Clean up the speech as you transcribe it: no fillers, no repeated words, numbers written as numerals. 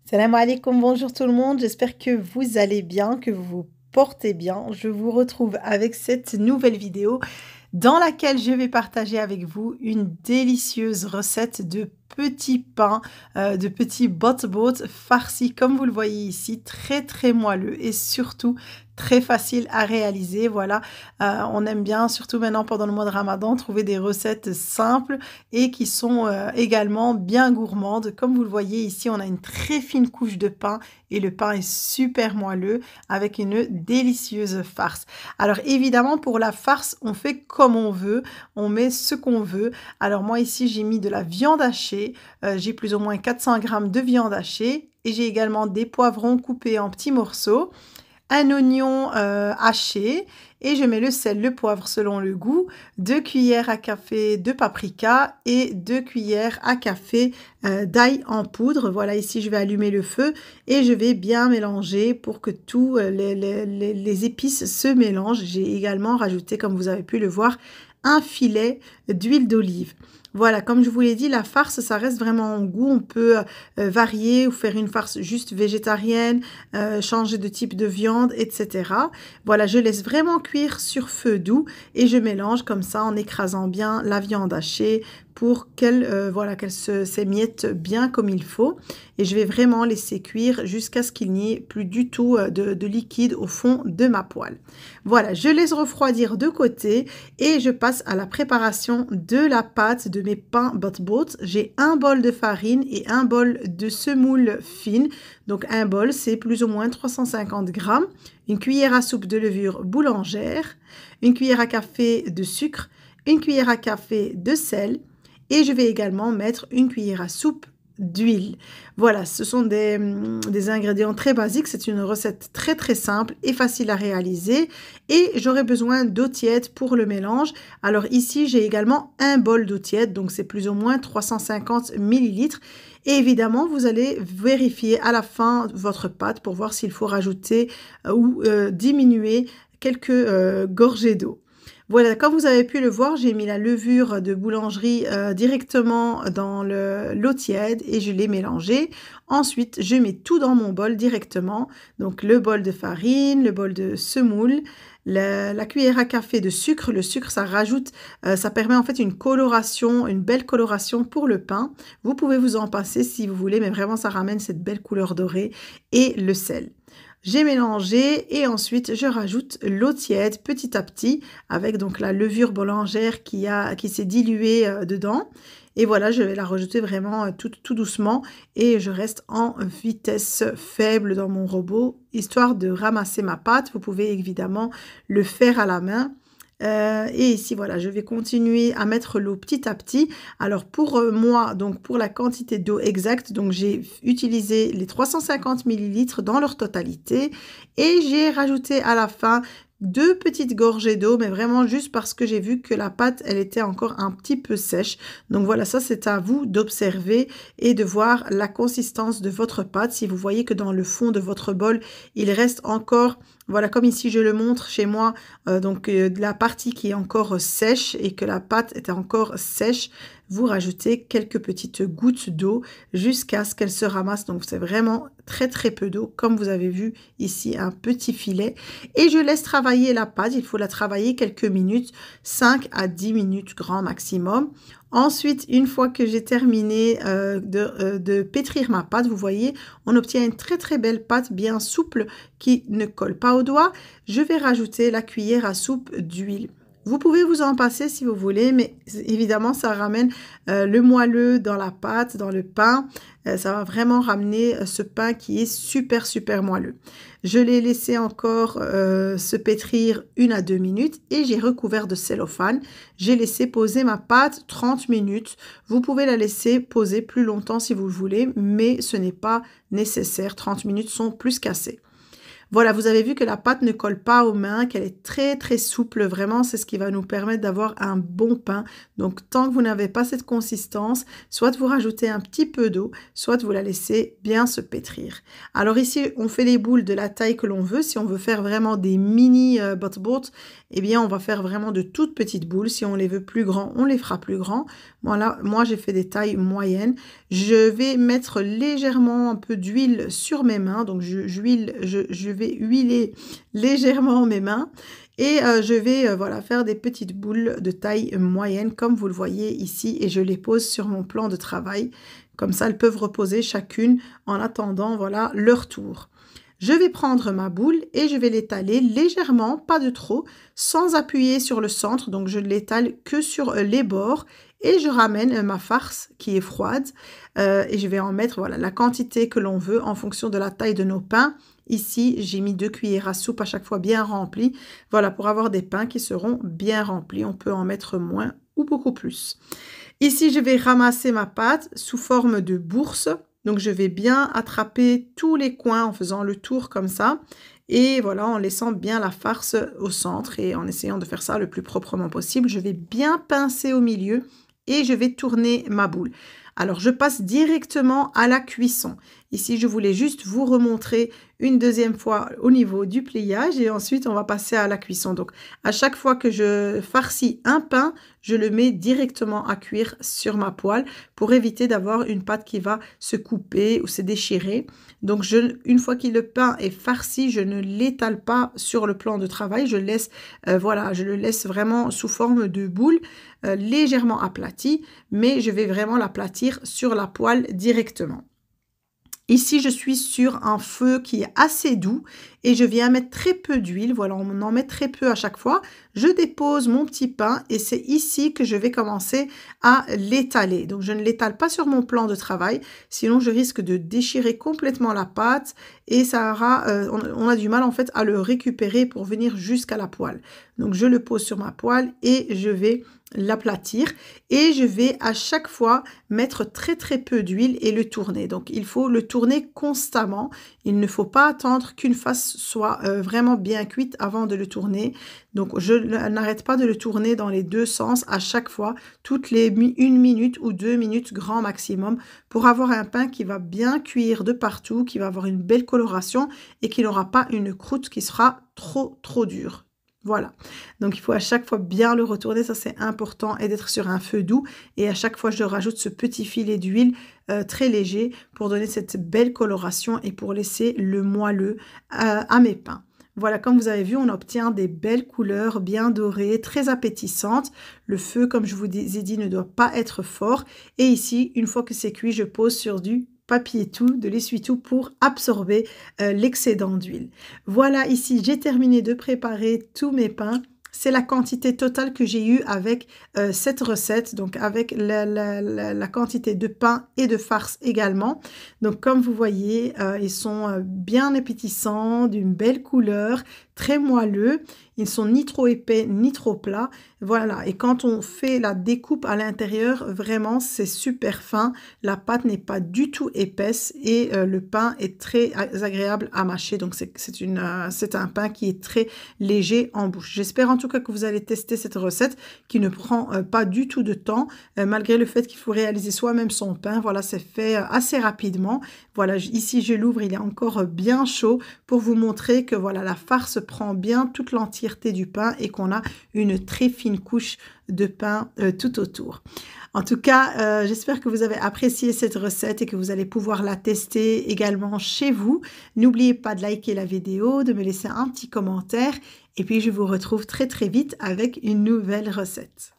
Salam alaikum, bonjour tout le monde, j'espère que vous allez bien, que vous vous portez bien. Je vous retrouve avec cette nouvelle vidéo dans laquelle je vais partager avec vous une délicieuse recette de petits pains, de petits bot-bot farcis comme vous le voyez ici, très moelleux et surtout très facile à réaliser. Voilà, on aime bien, surtout maintenant pendant le mois de Ramadan, trouver des recettes simples et qui sont également bien gourmandes. Comme vous le voyez ici, on a une très fine couche de pain et le pain est super moelleux avec une délicieuse farce. Alors évidemment, pour la farce, on fait comme on veut, on met ce qu'on veut. Alors moi ici, j'ai mis de la viande hachée, j'ai plus ou moins 400 g de viande hachée et j'ai également des poivrons coupés en petits morceaux, un oignon haché et je mets le sel, le poivre selon le goût, 2 cuillères à café de paprika et 2 cuillères à café d'ail en poudre. Voilà, ici je vais allumer le feu et je vais bien mélanger pour que tous les épices se mélangent. J'ai également rajouté, comme vous avez pu le voir, un filet d'huile d'olive. Voilà, comme je vous l'ai dit, la farce, ça reste vraiment en goût. On peut varier ou faire une farce juste végétarienne, changer de type de viande, etc. Voilà, je laisse vraiment cuire sur feu doux et je mélange comme ça en écrasant bien la viande hachée pour qu'elle voilà, qu'elle s'émiette bien comme il faut. Et je vais vraiment laisser cuire jusqu'à ce qu'il n'y ait plus du tout de liquide au fond de ma poêle. Voilà, je laisse refroidir de côté et je passe à la préparation de la pâte de mes pains bot-bot. J'ai un bol de farine et un bol de semoule fine. Donc un bol, c'est plus ou moins 350 g, une cuillère à soupe de levure boulangère, une cuillère à café de sucre, une cuillère à café de sel et je vais également mettre une cuillère à soupe d'huile. Voilà, ce sont des ingrédients très basiques. C'est une recette très simple et facile à réaliser. Et j'aurai besoin d'eau tiède pour le mélange. Alors ici, j'ai également un bol d'eau tiède, donc c'est plus ou moins 350 ml. Et évidemment, vous allez vérifier à la fin votre pâte pour voir s'il faut rajouter ou diminuer quelques gorgées d'eau. Voilà, comme vous avez pu le voir, j'ai mis la levure de boulangerie directement dans l'eau tiède et je l'ai mélangée. Ensuite, je mets tout dans mon bol directement. Donc, le bol de farine, le bol de semoule, la cuillère à café de sucre. Le sucre, ça rajoute, ça permet en fait une coloration, une belle coloration pour le pain. Vous pouvez vous en passer si vous voulez, mais vraiment, ça ramène cette belle couleur dorée et le sel. J'ai mélangé et ensuite je rajoute l'eau tiède petit à petit avec donc la levure boulangère qui s'est diluée dedans. Et voilà, je vais la rajouter vraiment tout doucement et je reste en vitesse faible dans mon robot, histoire de ramasser ma pâte. Vous pouvez évidemment le faire à la main. Et ici, voilà, je vais continuer à mettre l'eau petit à petit. Alors, pour moi, donc pour la quantité d'eau exacte, donc j'ai utilisé les 350 ml dans leur totalité. Et j'ai rajouté à la fin 2 petites gorgées d'eau, mais vraiment juste parce que j'ai vu que la pâte, elle était encore un petit peu sèche. Donc voilà, ça c'est à vous d'observer et de voir la consistance de votre pâte. Si vous voyez que dans le fond de votre bol, il reste encore, voilà, comme ici je le montre chez moi, de la partie qui est encore sèche et que la pâte est encore sèche, vous rajoutez quelques petites gouttes d'eau jusqu'à ce qu'elle se ramasse. Donc c'est vraiment très peu d'eau, comme vous avez vu ici, un petit filet. Et je laisse travailler la pâte, il faut la travailler quelques minutes, 5 à 10 minutes grand maximum. Ensuite, une fois que j'ai terminé de pétrir ma pâte, vous voyez, on obtient une très belle pâte bien souple qui ne colle pas aux doigts. Je vais rajouter la cuillère à soupe d'huile. Vous pouvez vous en passer si vous voulez, mais évidemment, ça ramène le moelleux dans la pâte, dans le pain. Ça va vraiment ramener ce pain qui est super moelleux. Je l'ai laissé encore se pétrir 1 à 2 minutes et j'ai recouvert de cellophane. J'ai laissé poser ma pâte 30 minutes. Vous pouvez la laisser poser plus longtemps si vous le voulez, mais ce n'est pas nécessaire. 30 minutes sont plus qu'assez. Voilà, vous avez vu que la pâte ne colle pas aux mains, qu'elle est très très souple. Vraiment, c'est ce qui va nous permettre d'avoir un bon pain. Donc, tant que vous n'avez pas cette consistance, soit vous rajoutez un petit peu d'eau, soit vous la laissez bien se pétrir. Alors ici, on fait les boules de la taille que l'on veut. Si on veut faire vraiment des mini butterboards, eh bien, on va faire vraiment de toutes petites boules. Si on les veut plus grands, on les fera plus grands. Voilà, moi, j'ai fait des tailles moyennes. Je vais mettre légèrement un peu d'huile sur mes mains. Donc, je vais huiler légèrement mes mains. Et je vais voilà, faire des petites boules de taille moyenne, comme vous le voyez ici. Et je les pose sur mon plan de travail. Comme ça, elles peuvent reposer chacune en attendant voilà, leur tour. Je vais prendre ma boule et je vais l'étaler légèrement, pas de trop, sans appuyer sur le centre. Donc, je ne l'étale que sur les bords et je ramène ma farce qui est froide. Et je vais en mettre voilà, la quantité que l'on veut en fonction de la taille de nos pains. Ici, j'ai mis 2 cuillères à soupe à chaque fois bien remplies. Voilà, pour avoir des pains qui seront bien remplis. On peut en mettre moins ou beaucoup plus. Ici, je vais ramasser ma pâte sous forme de bourse. Donc, je vais bien attraper tous les coins en faisant le tour comme ça. Et voilà, en laissant bien la farce au centre et en essayant de faire ça le plus proprement possible. Je vais bien pincer au milieu et je vais tourner ma boule. Alors, je passe directement à la cuisson. Ici, je voulais juste vous remontrer une deuxième fois au niveau du pliage et ensuite, on va passer à la cuisson. Donc, à chaque fois que je farcis un pain, je le mets directement à cuire sur ma poêle pour éviter d'avoir une pâte qui va se couper ou se déchirer. Donc, une fois que le pain est farci, je ne l'étale pas sur le plan de travail. Je laisse, voilà, je le laisse vraiment sous forme de boule, légèrement aplati, mais je vais vraiment l'aplatir sur la poêle directement. Ici, je suis sur un feu qui est assez doux et je viens mettre très peu d'huile. Voilà, on en met très peu à chaque fois. Je dépose mon petit pain et c'est ici que je vais commencer à l'étaler. Donc, je ne l'étale pas sur mon plan de travail, sinon je risque de déchirer complètement la pâte et ça aura, on a du mal en fait à le récupérer pour venir jusqu'à la poêle. Donc, je le pose sur ma poêle et je vais l'aplatir et je vais à chaque fois mettre très très peu d'huile et le tourner. Donc il faut le tourner constamment. Il ne faut pas attendre qu'une face soit vraiment bien cuite avant de le tourner. Donc je n'arrête pas de le tourner dans les deux sens à chaque fois, toutes les 1 minute ou 2 minutes grand maximum pour avoir un pain qui va bien cuire de partout, qui va avoir une belle coloration et qui n'aura pas une croûte qui sera trop dure. Voilà, donc il faut à chaque fois bien le retourner, ça c'est important, et d'être sur un feu doux. Et à chaque fois, je rajoute ce petit filet d'huile très léger pour donner cette belle coloration et pour laisser le moelleux à mes pains. Voilà, comme vous avez vu, on obtient des belles couleurs bien dorées, très appétissantes. Le feu, comme je vous ai dit, ne doit pas être fort. Et ici, une fois que c'est cuit, je pose sur du papier tout, de l'essuie-tout pour absorber l'excédent d'huile. Voilà, ici, j'ai terminé de préparer tous mes pains. C'est la quantité totale que j'ai eue avec cette recette, donc avec la quantité de pain et de farce également. Donc comme vous voyez, ils sont bien appétissants, d'une belle couleur, très moelleux. Ils sont ni trop épais ni trop plats. Voilà, et quand on fait la découpe à l'intérieur, vraiment c'est super fin. La pâte n'est pas du tout épaisse et le pain est très agréable à mâcher. Donc c'est un pain qui est très léger en bouche. J'espère en tout cas que vous allez tester cette recette qui ne prend pas du tout de temps, malgré le fait qu'il faut réaliser soi-même son pain. Voilà, c'est fait assez rapidement. Voilà, ici je l'ouvre, il est encore bien chaud pour vous montrer que voilà, la farce prend bien toute l'entièreté du pain et qu'on a une très fine couche de pain tout autour. En tout cas, j'espère que vous avez apprécié cette recette et que vous allez pouvoir la tester également chez vous. N'oubliez pas de liker la vidéo, de me laisser un petit commentaire et puis je vous retrouve très très vite avec une nouvelle recette.